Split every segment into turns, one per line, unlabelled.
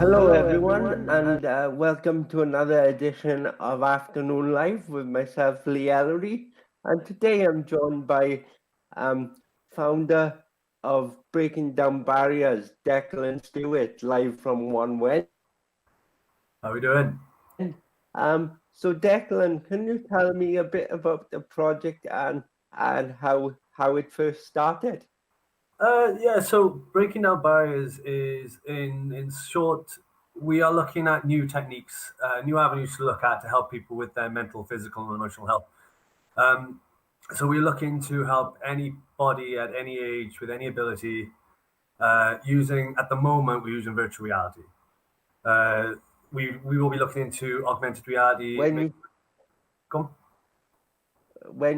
Hello, everyone, and welcome to another edition of Afternoon Live with myself, Lee Ellery. And today I'm joined by um, founder of Breaking Down Barriers, Declan Stewart, live from One When.
How are we doing?
So Declan, can you tell me a bit about the project and how it first started?
So breaking down barriers is, in short, we are looking at new techniques, new avenues to look at to help people with their mental, physical, and emotional health. Um, so we're looking to help anybody at any age with any ability. Using at the moment we're using virtual reality. Uh, we will be looking into augmented reality.
When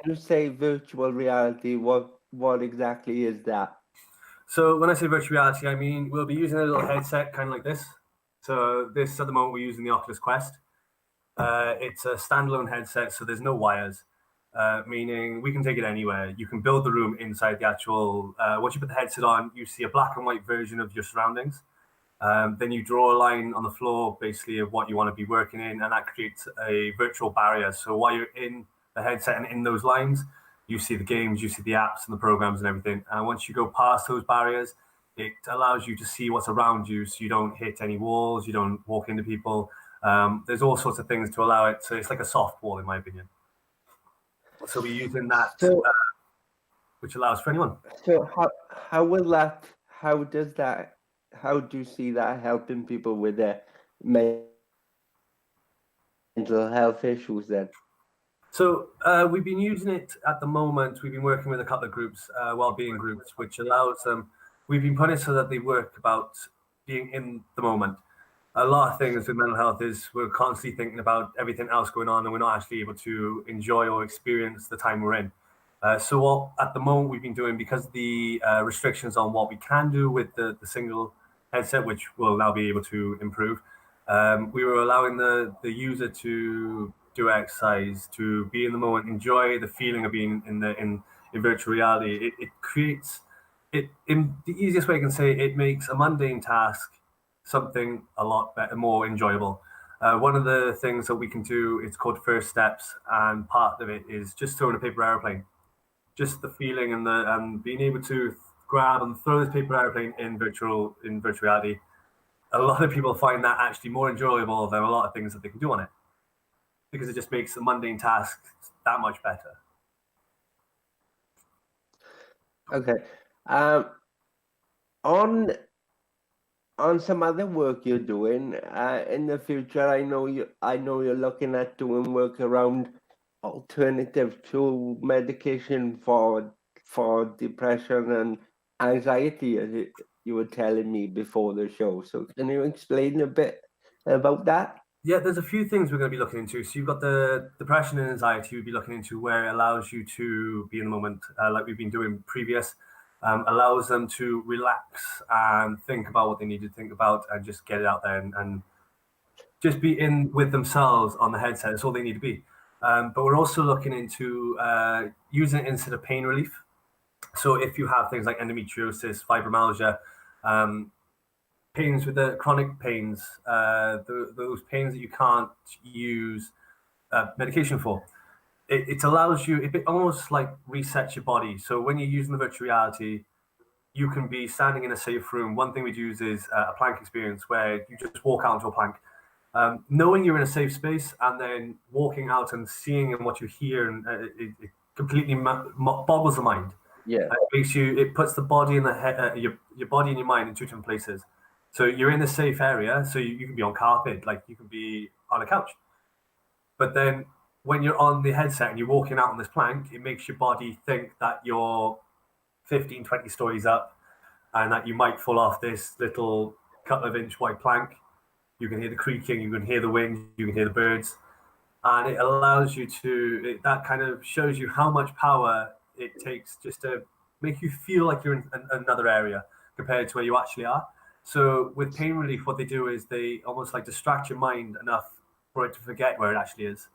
you say virtual reality, what exactly is that?
So when I say virtual reality, I mean we'll be using a little headset, kind of like this. So this at the moment we're using the Oculus Quest. It's a standalone headset, so there's no wires, meaning we can take it anywhere. You can build the room inside the actual. Once you put the headset on, you see a black and white version of your surroundings. Then you draw a line on the floor, basically, of what you want to be working in, and that creates a virtual barrier. So while you're in the headset and in those lines, you see the games, you see the apps and the programs and everything. And once you go past those barriers, it allows you to see what's around you, so you don't hit any walls, you don't walk into people. There's all sorts of things to allow it. So it's like a soft wall, in my opinion. So we're using that, which allows for anyone.
So how will that? How does that? How do you see that helping people with their mental health issues then?
So we've been using it at the moment. We've been working with a couple of groups, well-being groups, which allows them. We've been putting it so that they work about being in the moment. A lot of things with mental health is we're constantly thinking about everything else going on, and we're not actually able to enjoy or experience the time we're in. So what at the moment we've been doing, because of the restrictions on what we can do with the single headset, which we'll now be able to improve, we were allowing the user to do exercise, to be in the moment, enjoy the feeling of being in virtual reality. It creates it in the easiest way I can say it makes a mundane task something a lot better, more enjoyable. One of the things that we can do, it's called first steps, and part of it is just throwing a paper airplane. Just the feeling and the being able to grab and throw this paper airplane in virtual reality. A lot of people find that actually more enjoyable than a lot of things that they can do on it, because it just makes the mundane task that much better.
Okay. On some other work you're doing in the future, I know you're looking at doing work around alternative to medication for depression and anxiety, as you were telling me before the show. So can you explain a bit about that?
Yeah, there's a few things we're going to be looking into. So you've got the depression and anxiety we'll be looking into, where it allows you to be in the moment, like we've been doing previous, allows them to relax and think about what they need to think about and just get it out there and just be in with themselves on the headset. That's all they need to be. But we're also looking into using it instead of pain relief. So if you have things like endometriosis, fibromyalgia, pains with the chronic pains, those pains that you can't use medication for, it allows you, it almost like resets your body. So when you're using the virtual reality, you can be standing in a safe room. One thing we'd use is a plank experience, where you just walk out into a plank. Knowing you're in a safe space and then walking out and seeing and what you hear, and it completely boggles the mind.
Yeah.
It puts the body and the head, your body and your mind in two different places. So you're in a safe area, so you can be on carpet, like you can be on a couch. But then when you're on the headset and you're walking out on this plank, it makes your body think that you're 15, 20 stories up, and that you might fall off this little couple of inch wide plank. You can hear the creaking, you can hear the wind, you can hear the birds. And it allows you to, that kind of shows you how much power it takes just to make you feel like you're in another area compared to where you actually are. So with pain relief, what they do is they almost like distract your mind enough for it to forget where it actually is,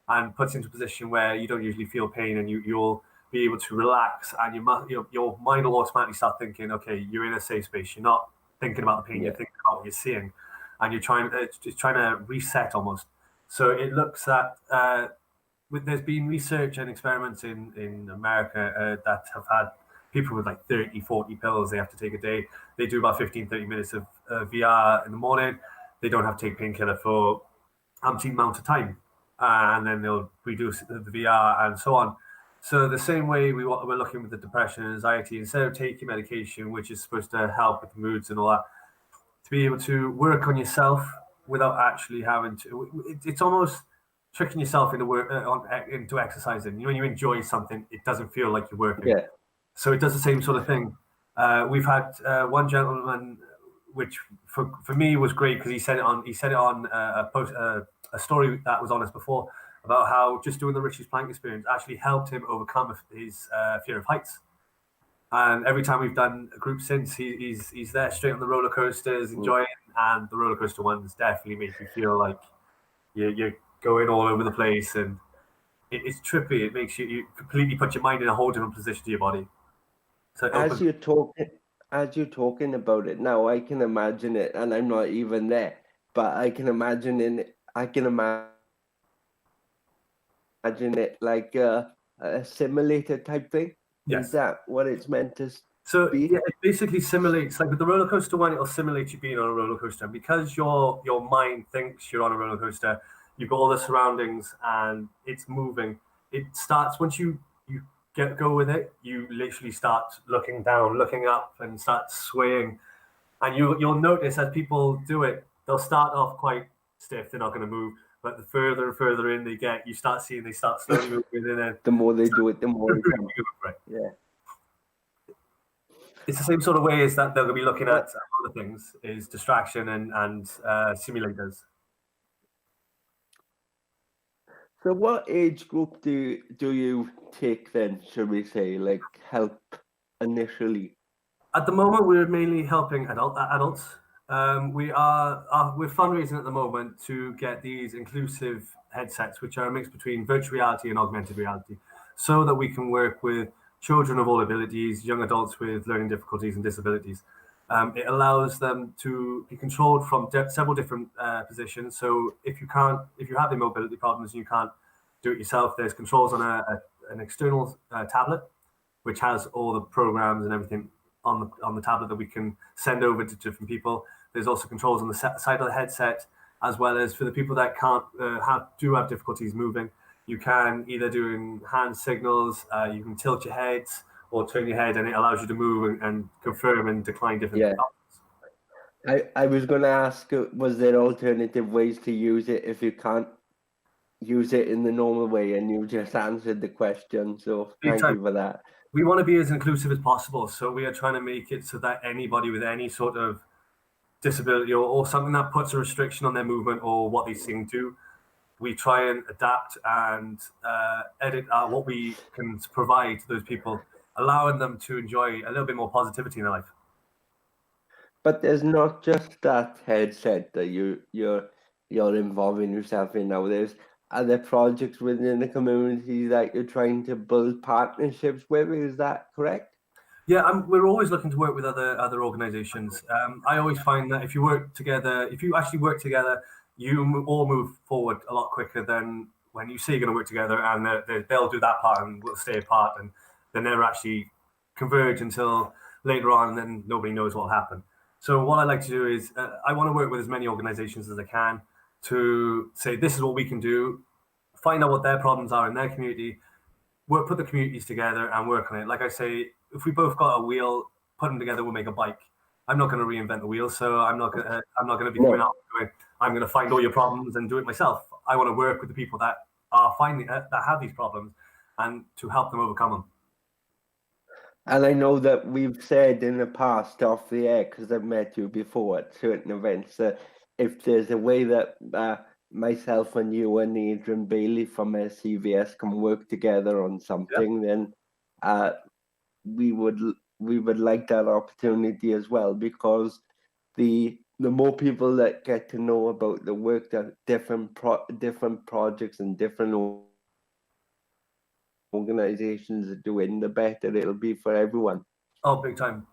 and puts into a position where you don't usually feel pain, and you'll be able to relax, and your mind will automatically start thinking, okay, you're in a safe space. You're not thinking about the pain, you're thinking about what you're seeing. and you're trying to reset almost. So it looks at there's been research and experiments in America that have had people with like 30, 40 pills they have to take a day. They do about 15, 30 minutes of VR in the morning. They don't have to take painkiller for umpteen amount of time. And then they'll reduce the VR and so on. So the same way we're looking with the depression and anxiety, instead of taking medication, which is supposed to help with the moods and all that, to be able to work on yourself without actually having to. It's almost tricking yourself into exercising. When you enjoy something, it doesn't feel like you're working.
Yeah.
So it does the same sort of thing. We've had one gentleman, which for me was great because he said it on a story that was on us before about how just doing the Richie's Plank experience actually helped him overcome his fear of heights. And every time we've done a group since, he's there straight on the roller coasters, enjoying, and the roller coaster ones definitely make you feel like you're going all over the place, and it's trippy. It makes you completely put your mind in a whole different position to your body. So
as you're talking about it now, I can imagine it, and I'm not even there, but I can imagine it like a simulator type thing.
Yes.
Is that what it's meant to
So
be?
yeah, it basically simulates, like with the roller coaster one, it'll simulate you being on a roller coaster. And because your mind thinks you're on a roller coaster, you've got all the surroundings and it's moving. It starts once you go with it, you literally start looking down, looking up, and start swaying. And you'll notice as people do it, they'll start off quite stiff, they're not going to move. But the further and further in they get, you start seeing they start slowly moving, and then
The more they do it, the more they come.
Yeah. It's the same sort of way as that they're going to be looking at other things, is distraction and simulators.
So what age group do you take then, should we say, like help initially?
At the moment, we're mainly helping adults. We're fundraising at the moment to get these inclusive headsets, which are a mix between virtual reality and augmented reality, so that we can work with children of all abilities, young adults with learning difficulties and disabilities. It allows them to be controlled from several different positions. So if you have the mobility problems and you can't do it yourself, there's controls on an external tablet, which has all the programs and everything on the tablet that we can send over to different people. There's also controls on the side of the headset, as well as for the people that can't have difficulties moving. You can either do hand signals, you can tilt your heads or turn your head, and it allows you to move and confirm and decline different options.
I was going to ask, was there alternative ways to use it if you can't use it in the normal way, and you just answered the question, so thank you for that.
We want to be as inclusive as possible, so we are trying to make it so that anybody with any sort of disability or something that puts a restriction on their movement or what they sing to, we try and adapt and edit what we can provide to those people, allowing them to enjoy a little bit more positivity in their life.
But there's not just that headset that you're involving yourself in now. There's other projects within the community that you're trying to build partnerships with. Is that correct?
Yeah, we're always looking to work with other organizations. I always find that if you actually work together, you all move forward a lot quicker than when you say you're going to work together and they'll do that part and we'll stay apart, and they never actually converge until later on, and then nobody knows what will happen. So what I like to do is I want to work with as many organizations as I can to say this is what we can do, find out what their problems are in their community, put the communities together and work on it. Like I say, if we both got a wheel, put them together, we'll make a bike. I'm not going to reinvent the wheel, so I'm not going to be coming out going, I'm going to find all your problems and do it myself. I want to work with the people that are that have these problems and to help them overcome them.
And I know that we've said in the past off the air, because I've met you before at certain events, that if there's a way that myself and you and Adrian Bailey from SCVS can work together on something, then we would like that opportunity as well, because the more people that get to know about the work that different projects and different organizations are doing, the better it'll be for everyone.
Oh, big time.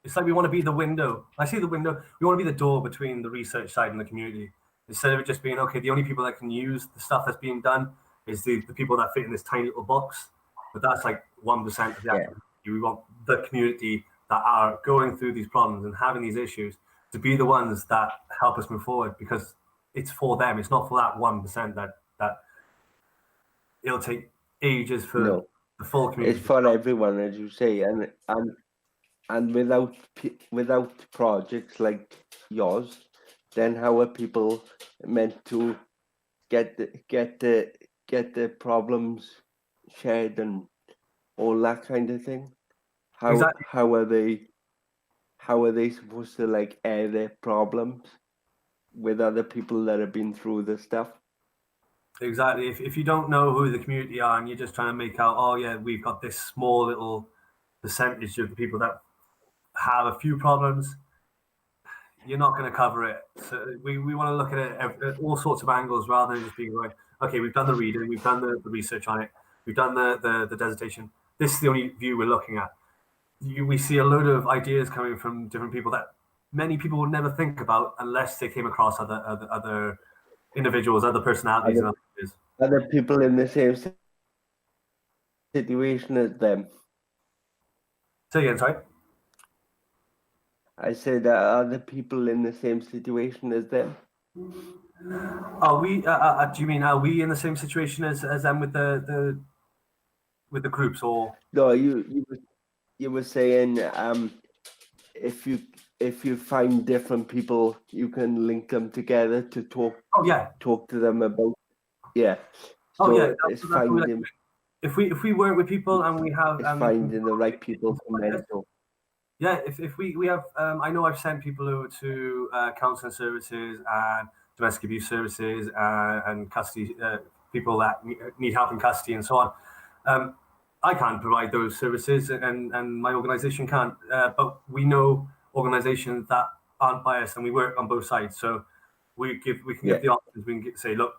it's like we want to be the window. I see the window. We want to be the door between the research side and the community. Instead of it just being, okay, the only people that can use the stuff that's being done is the people that fit in this tiny little box. But that's like 1% of the actual community. We want the community that are going through these problems and having these issues to be the ones that help us move forward, because it's for them. It's not for that 1% that it'll take ages for
No,
the full community.
it's for everyone, as you say, and without projects like yours, then how are people meant to get the problems shared and all that kind of thing?
Exactly.
How are they supposed to like air their problems with other people that have been through the stuff?
Exactly. If you don't know who the community are and you're just trying to make out, oh yeah, we've got this small little percentage of the people that have a few problems, you're not going to cover it. So we want to look at it at all sorts of angles rather than just being like, okay, we've done the reading, we've done the research on it, we've done the dissertation. This is the only view we're looking at. We see a load of ideas coming from different people that many people would never think about unless they came across other individuals, other personalities, and other ideas.
Other people in the same situation as them.
Say again, sorry.
I said other people in the same situation as them.
Are we? Do you mean are we in the same situation as them with the groups, or?
No, you were saying if you find different people, you can link them together to talk.
Oh yeah.
Talk to them about. Yeah.
So
yeah. It's finding.
If we work with people and we have
finding the right people to mentor.
Yeah, if we have, I know I've sent people over to counselling services and domestic abuse services and custody people that need help in custody and so on. I can't provide those services, and my organisation can't. But we know organisations that aren't biased, and we work on both sides. So we can give the options. We can say, look,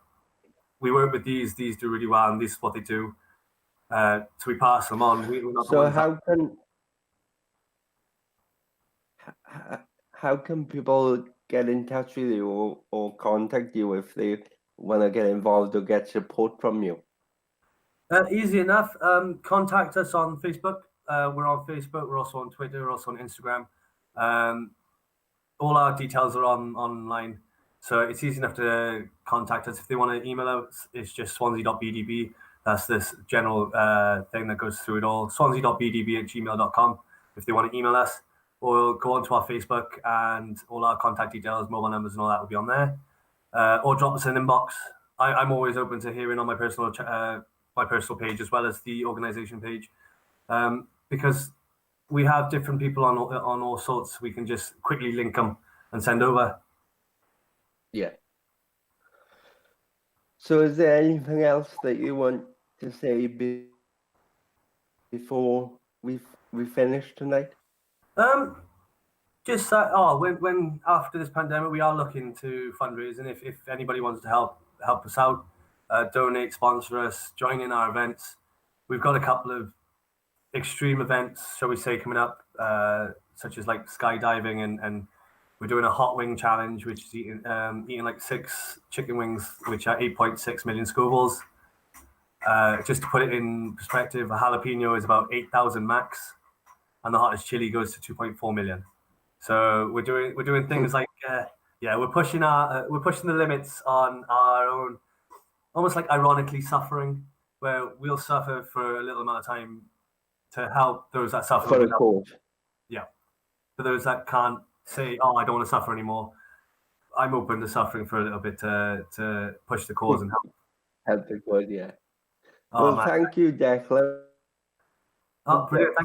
we work with these do really well, and this is what they do. So we pass them on. We're not
so how can people get in touch with you or contact you if they want to get involved or get support from you?
Easy enough. Contact us on Facebook. We're on Facebook. We're also on Twitter. We're also on Instagram. All our details are online, so it's easy enough to contact us. If they want to email us, it's just swansea.bdb. That's this general thing that goes through it all. Swansea.bdb@gmail.com if they want to email us, or go onto our Facebook and all our contact details, mobile numbers, and all that will be on there. Or drop us an inbox. I'm always open to hearing on my personal page as well as the organisation page, because we have different people on all sorts. We can just quickly link them and send over.
Yeah. So is there anything else that you want to say before we finish tonight?
Just that, when after this pandemic, we are looking to fundraise, and if anybody wants to help us out, donate, sponsor us, join in our events. We've got a couple of extreme events, shall we say, coming up, such as like skydiving, and we're doing a hot wing challenge, which is eating like 6 chicken wings, which are 8.6 million Scovilles. Just to put it in perspective, a jalapeno is about 8,000 max, and the hottest chili goes to 2.4 million. So we're doing things like we're pushing the limits on our own, almost like ironically suffering, where we'll suffer for a little amount of time to help those that suffer.
For a cause.
Yeah. For those that can't say, oh, I don't want to suffer anymore, I'm open to suffering for a little bit to push the cause and help.
Help the cause, yeah. Well, thank you, Declan,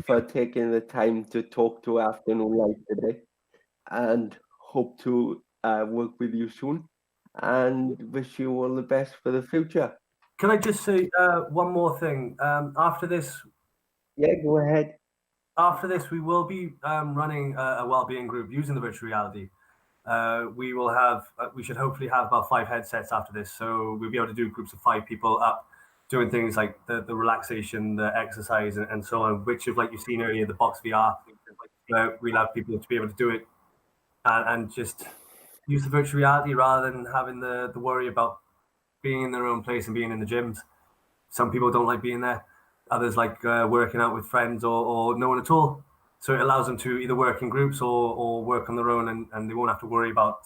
for taking the time to talk to Afternoon Light today, and hope to work with you soon, and wish you all the best for the future.
Can I just say one more thing? After this,
yeah, go ahead.
After this, we will be running a wellbeing group using the virtual reality. We should hopefully have about 5 headsets after this, so we'll be able to do groups of 5 people up, doing things like the relaxation, the exercise, and so on, which, like you've seen earlier, the box VR, where we allow people to be able to do it and just use the virtual reality rather than having the worry about being in their own place and being in the gyms. Some people don't like being there. Others like working out with friends or no one at all. So it allows them to either work in groups or work on their own, and they won't have to worry about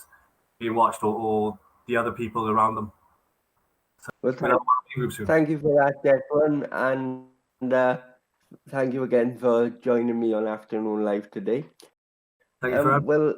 being watched or the other people around them. So
Well, thank you for that, Declan, and thank you again for joining me on Afternoon Live today.
Thank you for
Well,